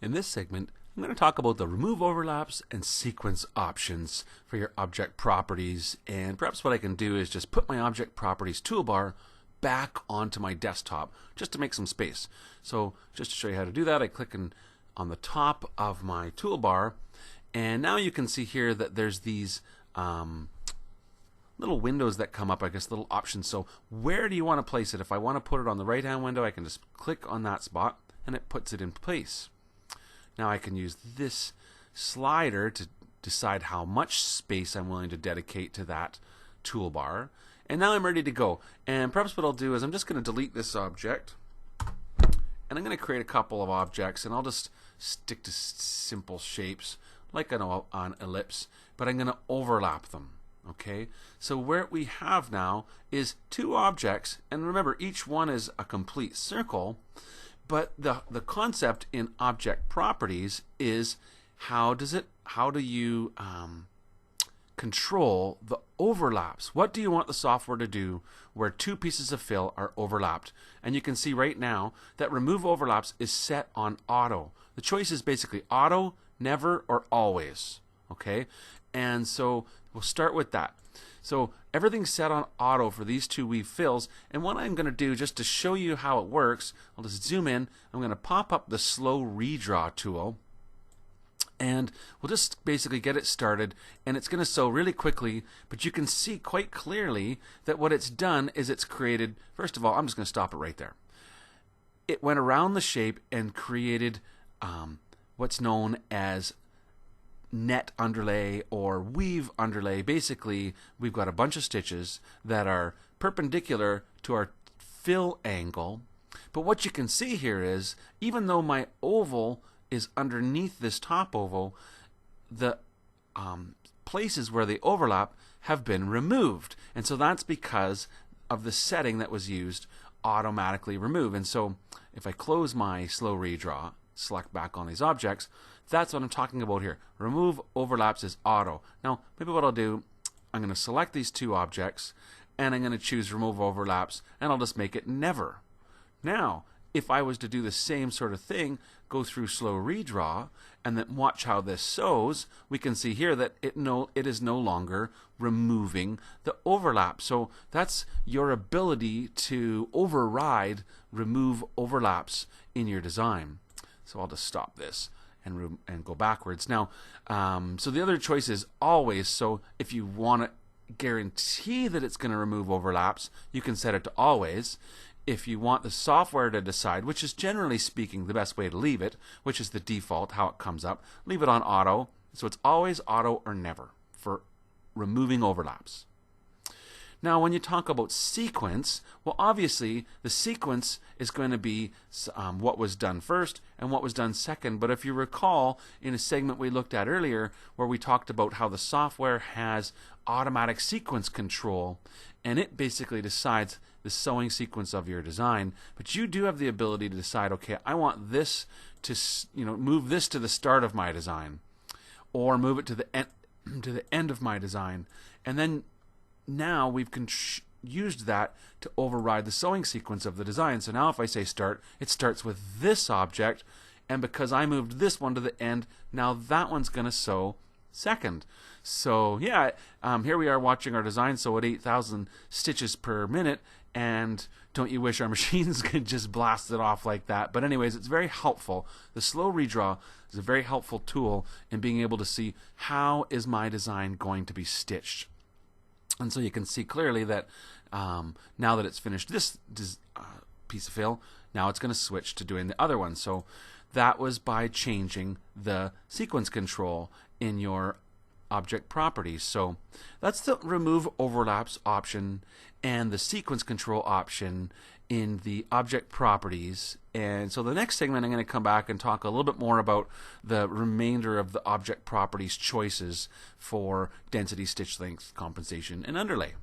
In this segment, I'm going to talk about the remove overlaps and sequence options for your object properties, and perhaps what I can do is just put my object properties toolbar back onto my desktop just to make some space. So just to show you how to do that, I click on the top of my toolbar, and now you can see here that there's these little windows that come up, I guess little options. So where do you want to place it? If I want to put it on the right hand window, I can just click on that spot and it puts it in place. Now I can use this slider to decide how much space I'm willing to dedicate to that toolbar. And now I'm ready to go. And perhaps what I'll do is I'm just going to delete this object. And I'm going to create a couple of objects, and I'll just stick to simple shapes like an ellipse, but I'm going to overlap them. Okay, so where we have now is two objects, and remember each one is a complete circle. But the concept in object properties is how do you control the overlaps? What do you want the software to do where two pieces of fill are overlapped? And you can see right now that remove overlaps is set on auto. The choice is basically auto, never, or always. Okay, and so we'll start with that. So everything's set on auto for these two weave fills, and what I'm going to do just to show you how it works, I'll just zoom in. I'm going to pop up the slow redraw tool, and we'll just basically get it started, and it's going to sew really quickly, but you can see quite clearly that what it's done is it's created, first of all, I'm just going to stop it right there. It went around the shape and created what's known as net underlay or weave underlay. Basically, we've got a bunch of stitches that are perpendicular to our fill angle, but what you can see here is even though my oval is underneath this top oval, the places where they overlap have been removed, and so that's because of the setting that was used, automatically remove. And so if I close my slow redraw, select back on these objects, that's what I'm talking about here. Remove overlaps is auto. Now, maybe what I'll do, I'm going to select these two objects, and I'm going to choose remove overlaps, and I'll just make it never. Now, if I was to do the same sort of thing, go through slow redraw, and then watch how this sews, we can see here that it is no longer removing the overlap. So that's your ability to override remove overlaps in your design. So I'll just stop this and go backwards. Now, so the other choice is always. So if you want to guarantee that it's going to remove overlaps, you can set it to always. If you want the software to decide, which is generally speaking the best way to leave it, which is the default, how it comes up, leave it on auto. So it's always auto or never for removing overlaps. Now, when you talk about sequence, well, obviously, the sequence is going to be what was done first and what was done second. But if you recall, in a segment we looked at earlier where we talked about how the software has automatic sequence control, and it basically decides the sewing sequence of your design, but you do have the ability to decide, okay, I want this to, move this to the start of my design, or move it to the end of my design, and then now we've used that to override the sewing sequence of the design. So now if I say start, it starts with this object, and because I moved this one to the end, now that one's going to sew second. So yeah, here we are watching our design sew at 8,000 stitches per minute, and don't you wish our machines could just blast it off like that? But anyways, it's very helpful. The slow redraw is a very helpful tool in being able to see how is my design going to be stitched. And so you can see clearly that now that it's finished this piece of fill, now it's going to switch to doing the other one. So that was by changing the sequence control in your object properties. So that's the remove overlaps option and the sequence control option in the object properties. And so the next segment I'm going to come back and talk a little bit more about the remainder of the object properties choices for density, stitch length, compensation, and underlay.